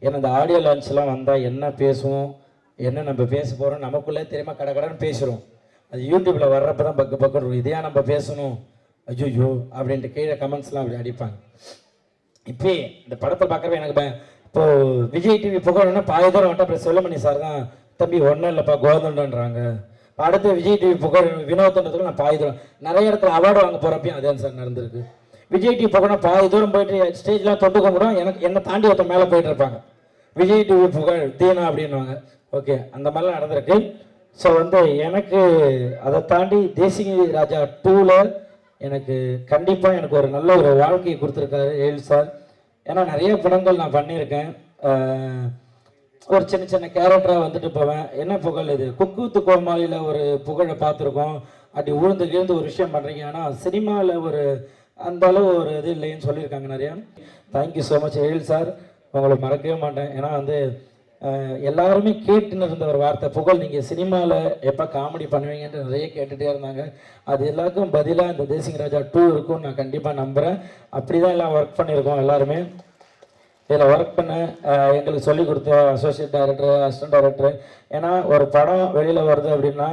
ஏன்னா இந்த ஆடியோ லான்ச்லாம் வந்தால் என்ன பேசுவோம், என்ன நம்ம பேச போகிறோம் நமக்குள்ளே தெரியுமா, கடன்னு பேசுகிறோம். அது யூடியூப்பில் வர்றப்ப தான் பக்கு இருக்கும். இதையா நம்ம பேசணும், ஐயோ அப்படின்ட்டு கீழே கமெண்ட்ஸ்லாம் அப்படி அடிப்பாங்க. இப்போ இந்த படத்தை பார்க்குறப்ப எனக்கு இப்போது விஜய் டிவி புகழ்னா பாதி தூரம் வந்துட்டு அப்புறம் செல்லமணி சார் தான் தம்பி ஒன்றும் இல்லைப்பா கோதண்டன்றாங்க. அடுத்து விஜய் டிவி புகழ் வினோதன்றதுக்கு நான் பாதி தூரம் நிறைய இடத்துல அவார்டு வாங்க போகிறப்பையும் அதே சார் நடந்திருக்கு. விஜய் டிவி புகழ்னா பாதி தூரம் போயிட்டு ஸ்டேஜ்லாம் தொட்டு கும்பிடும், என்னை தாண்டி ஒருத்தர் மேலே போயிட்டு இருப்பாங்க. விஜய் டிவி புகழ் தீனா அப்படின்வாங்க. ஓகே, அந்த மாதிரிலாம் நடந்திருக்கு. ஸோ எனக்கு அதை தாண்டி தேசிங்க ராஜா 2ல் எனக்கு கண்டிப்பாக எனக்கு ஒரு நல்ல ஒரு வாழ்க்கையை கொடுத்துருக்காரு ஏழு சார். ஏன்னா நிறைய படங்கள் நான் பண்ணியிருக்கேன். ஒரு சின்ன சின்ன கேரக்டராக வந்துட்டு போவேன். என்ன புகழ் இது, குக்கூத்து கோமாளியில் ஒரு புகழை பார்த்துருக்கோம். அப்படி உழுந்து ஒரு விஷயம் பண்ணுறீங்க. ஆனால் சினிமாவில் ஒரு அந்த அளவு ஒரு இது இல்லைன்னு சொல்லியிருக்காங்க நிறையா. தேங்க்யூ ஸோ மச் ஏழு சார், உங்களை மறக்கவே மாட்டேன். ஏன்னா எல்லாருமே கேட்டுன்னு இருந்த ஒரு வார்த்தை, புகழ் நீங்கள் சினிமாவில் எப்போ காமெடி பண்ணுவீங்கன்ட்டு நிறைய கேட்டுகிட்டே இருந்தாங்க. அது எல்லாருக்கும் பதிலாக இந்த தேசிங்க ராஜா 2 இருக்கும்னு நான் கண்டிப்பாக நம்புகிறேன். அப்படி தான் எல்லாம் ஒர்க் பண்ணியிருக்கோம் எல்லாருமே. இதில் ஒர்க் பண்ண எங்களுக்கு சொல்லிக் கொடுத்த அசோசியேட் டைரக்டர், அசிஸ்டன்ட் டைரக்டர். ஏன்னா ஒரு படம் வெளியில் வருது அப்படின்னா